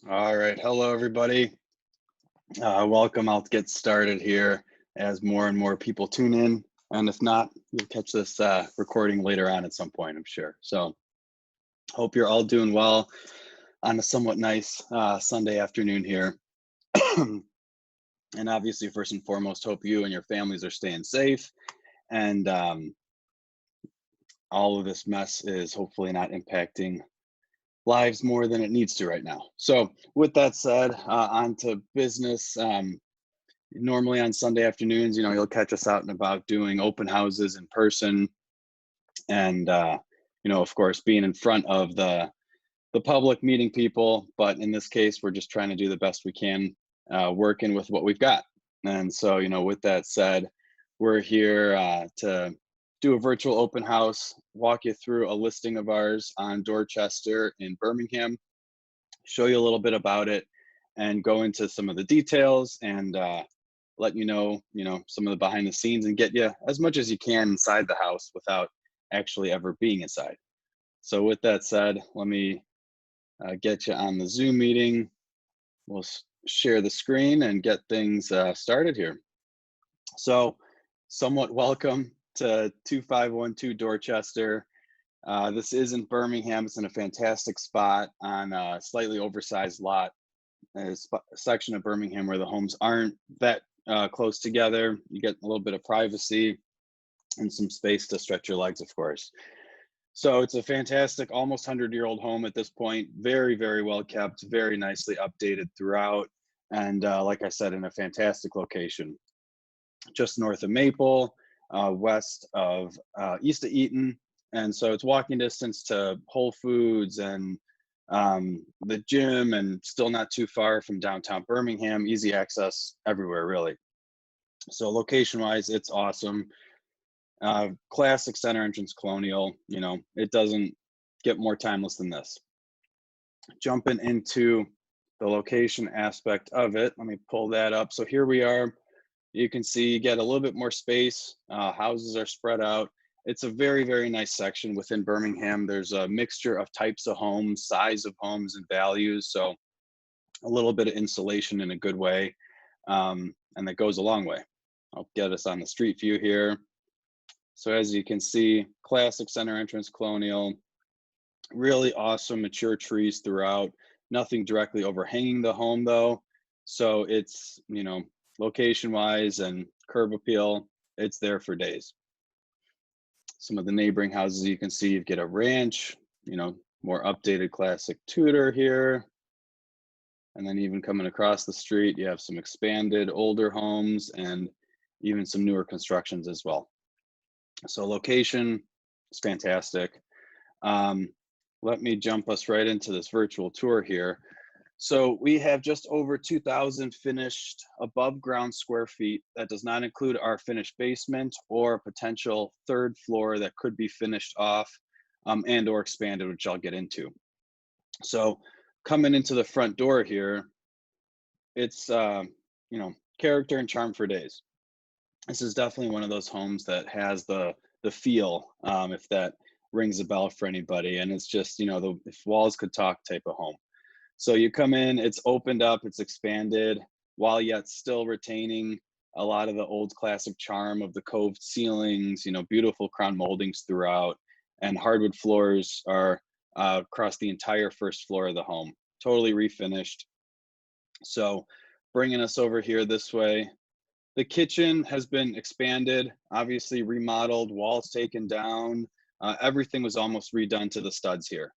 All right. Hello, everybody. Welcome. I'll get started here as more and more people tune in. And if not, you'll catch this recording later on at some point, I'm sure. So, hope you're all doing well on a somewhat nice Sunday afternoon here. And obviously, first and foremost, hope you and your families are staying safe. And all of this mess is hopefully not impacting lives more than it needs to right now. So, with that said, on to business. Normally on Sunday afternoons, you'll catch us out and about doing open houses in person, and of course, being in front of the public, meeting people. But in this case, we're just trying to do the best we can, working with what we've got. And so, with that said, we're here to do a virtual open house, walk you through a listing of ours on Dorchester in Birmingham, show you a little bit about it, and go into some of the details and let some of the behind the scenes and get you as much as you can inside the house without actually ever being inside. So with that said, let me get you on the Zoom meeting. We'll share the screen and get things started here. So somewhat welcome to 2512 Dorchester. This is in Birmingham. It's in a fantastic spot on a slightly oversized lot, a section of Birmingham where the homes aren't that close together. You get a little bit of privacy and some space to stretch your legs, of course. So it's a fantastic, almost 100-year-old home at this point. Very, very well kept, very nicely updated throughout. And like I said, in a fantastic location, just north of Maple, east of Eaton. And so it's walking distance to Whole Foods and the gym, and still not too far from downtown Birmingham. Easy access everywhere, really. So location wise, it's awesome. Classic center entrance colonial. It doesn't get more timeless than this. Jumping into the location aspect of it, let me pull that up. So here we are. You can see you get a little bit more space. Houses are spread out. It's a very, very nice section within Birmingham. There's a mixture of types of homes, size of homes, and values. So a little bit of insulation in a good way. And that goes a long way. I'll get us on the street view here. So as you can see, classic center entrance colonial, really awesome mature trees throughout. Nothing directly overhanging the home though. So it's, location wise and curb appeal, it's there for days. Some of the neighboring houses you can see, you get a ranch, more updated classic Tudor here. And then even coming across the street, you have some expanded older homes and even some newer constructions as well. So location is fantastic. Let me jump us right into this virtual tour here. So we have just over 2,000 finished above ground square feet. That does not include our finished basement or potential third floor that could be finished off and or expanded, which I'll get into. So coming into the front door here, it's character and charm for days. This is definitely one of those homes that has the feel, if that rings a bell for anybody, and it's just the if walls could talk type of home. So you come in, it's opened up, it's expanded, while yet still retaining a lot of the old classic charm of the coved ceilings, beautiful crown moldings throughout, and hardwood floors are across the entire first floor of the home, totally refinished. So bringing us over here this way, the kitchen has been expanded, obviously remodeled, walls taken down. Everything was almost redone to the studs here.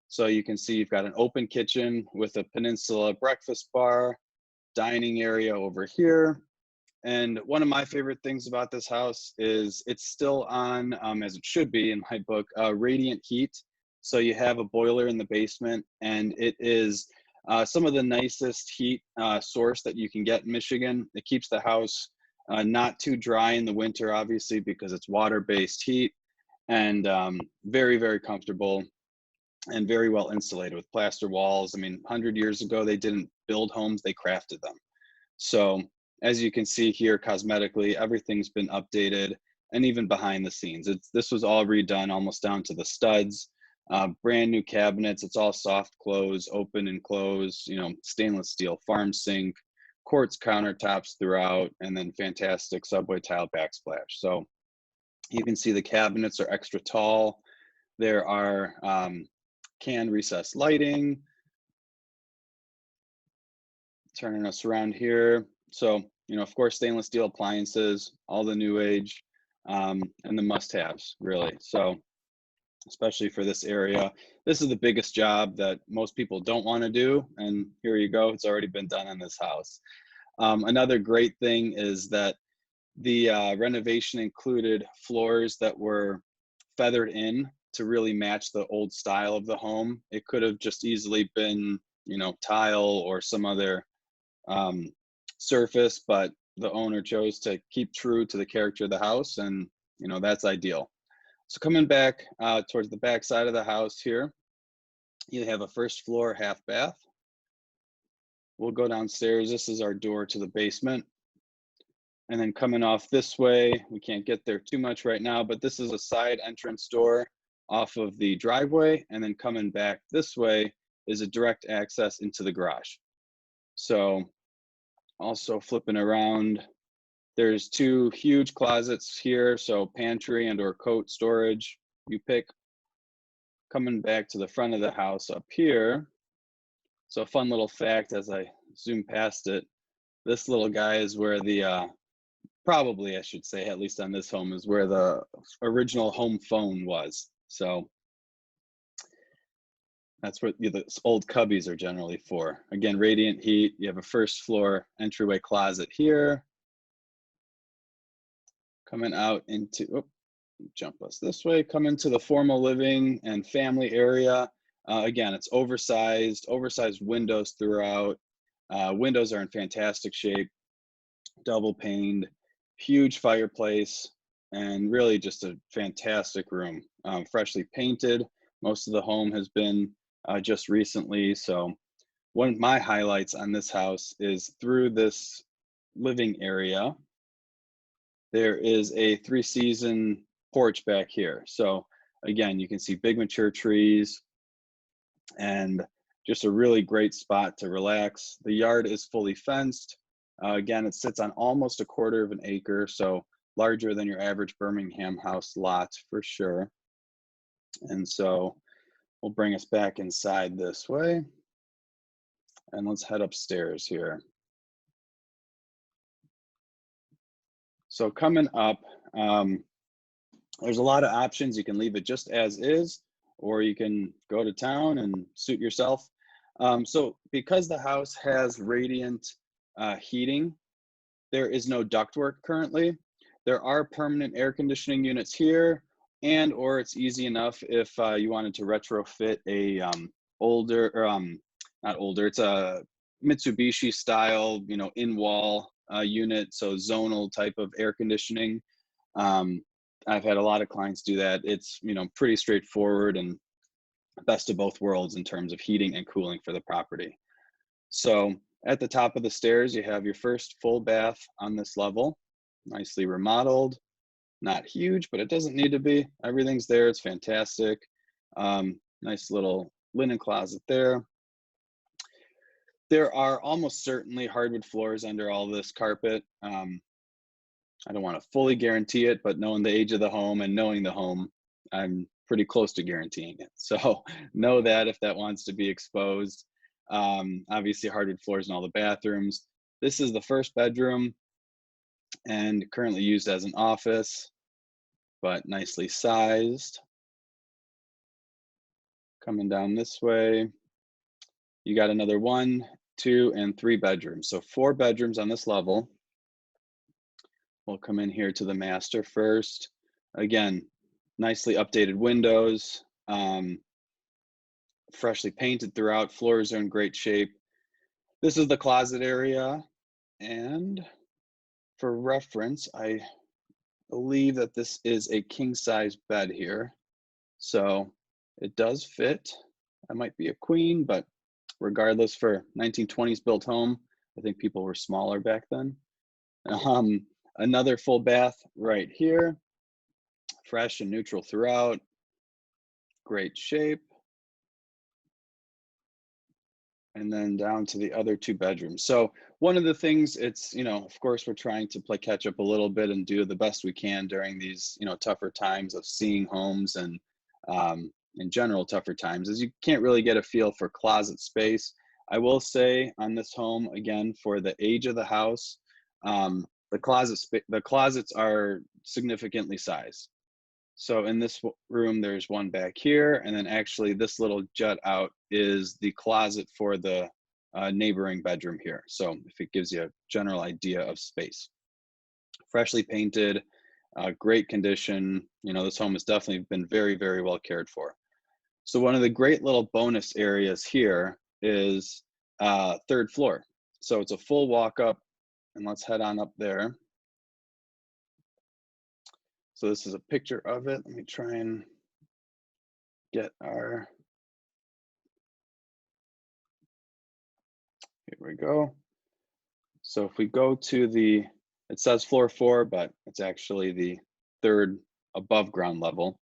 So you can see you've got an open kitchen with a peninsula breakfast bar, dining area over here. And one of my favorite things about this house is it's still on, as it should be in my book, radiant heat. So you have a boiler in the basement, and it is some of the nicest heat source that you can get in Michigan. It keeps the house not too dry in the winter, obviously, because it's water-based heat, and very, very comfortable and very well insulated with plaster walls. I mean, 100 years ago, they didn't build homes, they crafted them. So as you can see here, cosmetically, everything's been updated, and even behind the scenes. This was all redone almost down to the studs. Brand new cabinets. It's all soft close, open and close, you know, stainless steel farm sink, quartz countertops throughout, and then fantastic subway tile backsplash. So you can see the cabinets are extra tall. There are canned recessed lighting. Turning us around here. So, you know, of course, stainless steel appliances, all the new age, and the must-haves, really. So, especially for this area, this is the biggest job that most people don't want to do. And here you go, it's already been done in this house. Another great thing is that the renovation included floors that were feathered in to really match the old style of the home. It could have just easily been, you know, tile or some other surface, but the owner chose to keep true to the character of the house, and you know, that's ideal. So coming back towards the back side of the house here, you have a first floor half bath. We'll go downstairs. This is our door to the basement. And then coming off this way, we can't get there too much right now, but this is a side entrance door off of the driveway. And then coming back this way is a direct access into the garage. So also flipping around, there's two huge closets here. So pantry and or coat storage, you pick. Coming back to the front of the house up here. So a fun little fact as I zoom past it, this little guy is where the, probably I should say, at least on this home, is where the original home phone was. So that's what the old cubbies are generally for. Again, radiant heat. You have a first floor entryway closet here. Coming out into, jump us this way, come into the formal living and family area. Again, it's oversized windows throughout. Windows are in fantastic shape, double paned, huge fireplace, and really just a fantastic room. Freshly painted. Most of the home has been just recently. So one of my highlights on this house is through this living area, there is a 3-season porch back here. So again, you can see big mature trees and just a really great spot to relax. The yard is fully fenced. Again, it sits on almost 1/4 of an acre, so larger than your average Birmingham house lot for sure. And so we'll bring us back inside this way. And let's head upstairs here. So coming up, there's a lot of options. You can leave it just as is, or you can go to town and suit yourself. So because the house has radiant heating, there is no ductwork currently. There are permanent air conditioning units here, and or it's easy enough if you wanted to retrofit a older, or not older, it's a Mitsubishi style, you know, in-wall unit, so zonal type of air conditioning. I've had a lot of clients do that. It's, you know, pretty straightforward and best of both worlds in terms of heating and cooling for the property. So at the top of the stairs, you have your first full bath on this level, nicely remodeled, not huge, but it doesn't need to be. Everything's there, it's fantastic. Nice little linen closet there. There are almost certainly hardwood floors under all this carpet. I don't want to fully guarantee it, but knowing the age of the home and knowing the home, I'm pretty close to guaranteeing it. So know that if that wants to be exposed. Obviously hardwood floors in all the bathrooms. This is the first bedroom and currently used as an office, but nicely sized. Coming down this way, you got another 1, 2, and 3 bedrooms. So 4 bedrooms on this level. We'll come in here to the master first. Again, nicely updated windows, freshly painted throughout, floors are in great shape. This is the closet area, and for reference, I believe that this is a king-size bed here. So it does fit. I might be a queen, but regardless, for 1920s built home, I think people were smaller back then. Another full bath right here, fresh and neutral throughout. great shape. And then down to the other two bedrooms. So one of the things, it's, of course, we're trying to play catch up a little bit and do the best we can during these, tougher times of seeing homes, and in general, tougher times, is you can't really get a feel for closet space. I will say on this home, again, for the age of the house, the closets are significantly sized. So in this room, there's one back here, and then actually this little jut out is the closet for the neighboring bedroom here. So if it gives you a general idea of space. Freshly painted, great condition. This home has definitely been very, very well cared for. So one of the great little bonus areas here is third floor. So it's a full walk up, and let's head on up there. So this is a picture of it. Let me try and get our, here we go. So if we go to it says floor 4, but it's actually the third above ground level.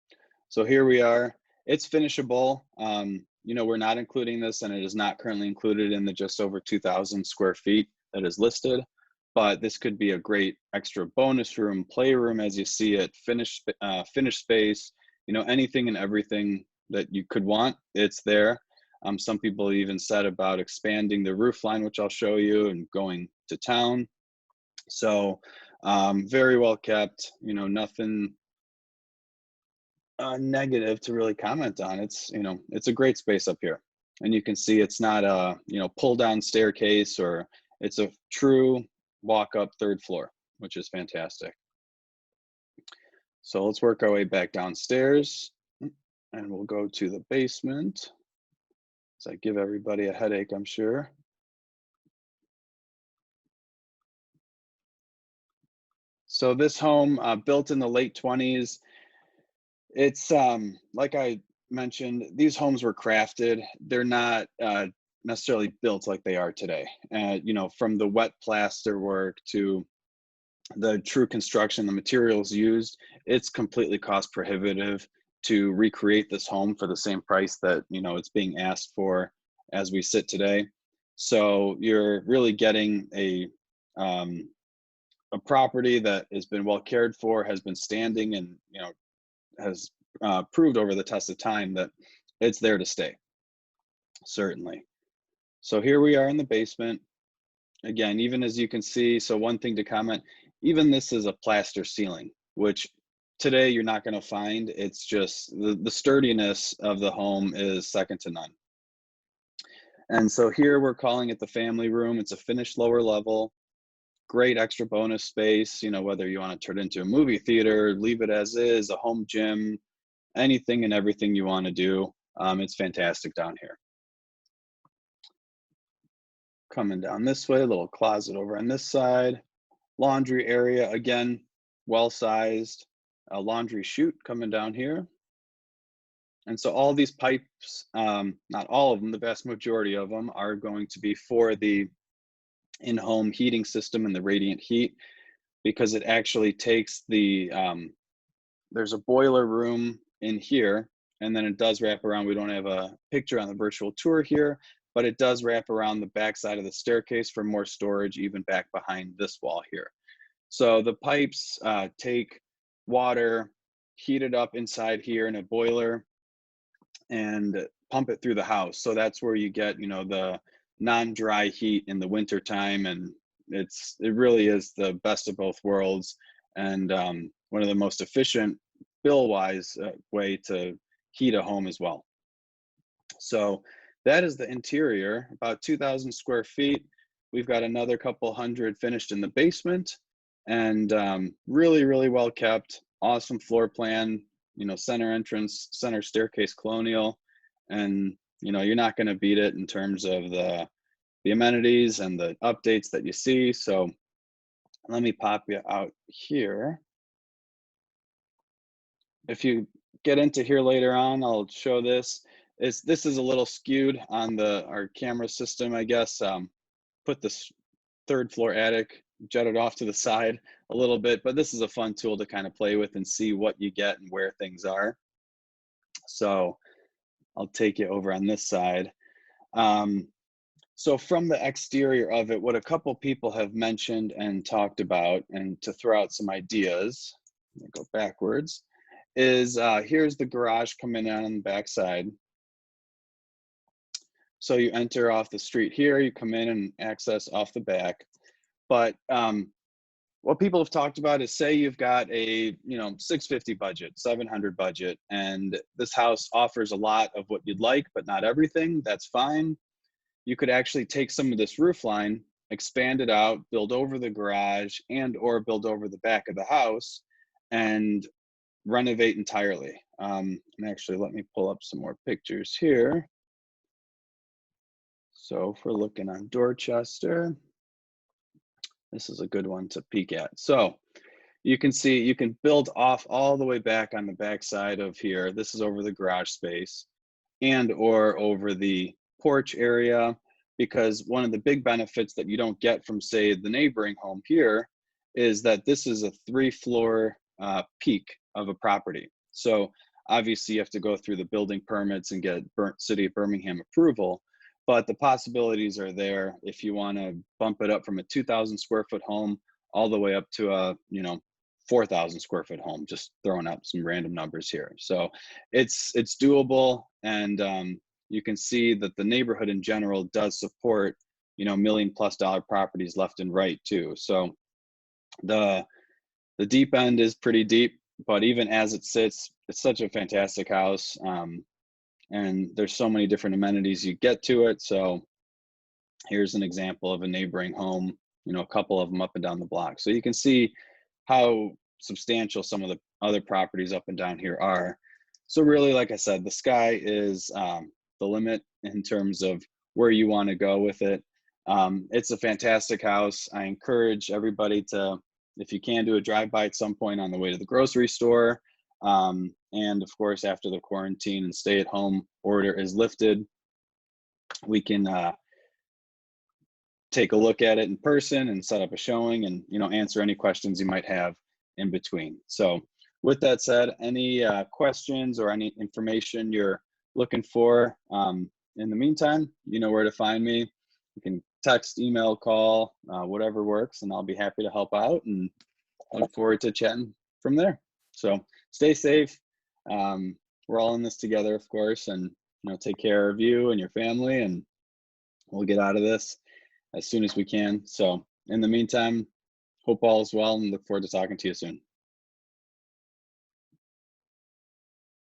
So here we are. It's finishable. We're not including this, and it is not currently included in the just over 2,000 square feet that is listed. But this could be a great extra bonus room, playroom, as you see it, finished space, anything and everything that you could want, it's there. Some people even said about expanding the roof line, which I'll show you, and going to town. So very well kept, nothing negative to really comment on. It's a great space up here. And you can see it's not a, pull down staircase, or it's a true walk up third floor, which is fantastic. So let's work our way back downstairs, and we'll go to the basement. So I give everybody a headache, I'm sure. So this home, built in the late 20s, it's like I mentioned, these homes were crafted. They're not necessarily built like they are today. From the wet plaster work to the true construction, the materials used, it's completely cost prohibitive to recreate this home for the same price that it's being asked for as we sit today. So you're really getting a property that has been well cared for, has been standing, and has proved over the test of time that it's there to stay, certainly. So here we are in the basement. Again, even as you can see, so one thing to comment, even this is a plaster ceiling, which today you're not going to find. It's just the sturdiness of the home is second to none. And so here we're calling it the family room. It's a finished lower level, great extra bonus space, whether you want to turn it into a movie theater, leave it as is, a home gym, anything and everything you want to do. It's fantastic down here. Coming down this way, a little closet over on this side. Laundry area, again, well-sized. A laundry chute coming down here. And so all these pipes, not all of them, the vast majority of them are going to be for the in-home heating system and the radiant heat, because it actually takes the, there's a boiler room in here, and then it does wrap around. We don't have a picture on the virtual tour here, but it does wrap around the back side of the staircase for more storage, even back behind this wall here. So the pipes take water, heat it up inside here in a boiler, and pump it through the house. So that's where you get, the non-dry heat in the winter time, and it really is the best of both worlds, and one of the most efficient bill-wise way to heat a home as well. So that is the interior, about 2,000 square feet. We've got another couple hundred finished in the basement, and really, really well kept. Awesome floor plan, center entrance, center staircase colonial, and you're not going to beat it in terms of the amenities and the updates that you see. So let me pop you out here. If you get into here later on, I'll show this. This is a little skewed on our camera system, I guess. Put this third floor attic jutted off to the side a little bit, but this is a fun tool to kind of play with and see what you get and where things are. So I'll take you over on this side. Um, so from the exterior of it, what a couple people have mentioned and talked about, and to throw out some ideas, let me go backwards, is here's the garage coming in on the back side. So you enter off the street here, you come in and access off the back. But what people have talked about is, say you've got a 650 budget, 700 budget, and this house offers a lot of what you'd like, but not everything. That's fine. You could actually take some of this roof line, expand it out, build over the garage, and or build over the back of the house, and renovate entirely. And actually, let me pull up some more pictures here. So if we're looking on Dorchester, this is a good one to peek at. So you can see you can build off all the way back on the back side of here. This is over the garage space and or over the porch area, because one of the big benefits that you don't get from, say, the neighboring home here is that this is a 3-floor peak of a property. So obviously you have to go through the building permits and get City of Birmingham approval, but the possibilities are there if you want to bump it up from a 2,000 square foot home all the way up to a 4,000 square foot home, just throwing out some random numbers here. So it's doable, and you can see that the neighborhood in general does support $1 million+ properties left and right too. So the deep end is pretty deep, but even as it sits, it's such a fantastic house, and there's so many different amenities you get to it. So here's an example of a neighboring home, a couple of them up and down the block. So you can see how substantial some of the other properties up and down here are. So really, like I said, the sky is the limit in terms of where you want to go with it. It's a fantastic house. I encourage everybody to, if you can, do a drive-by at some point on the way to the grocery store. And of course, after the quarantine and stay-at-home order is lifted, we can take a look at it in person and set up a showing and answer any questions you might have in between. So with that said, any questions or any information you're looking for in the meantime, you know where to find me. You can text, email, call, whatever works, and I'll be happy to help out, and I look forward to chatting from there. So stay safe. We're all in this together, of course, and take care of you and your family, and we'll get out of this as soon as we can. So in the meantime, hope all is well, and look forward to talking to you soon.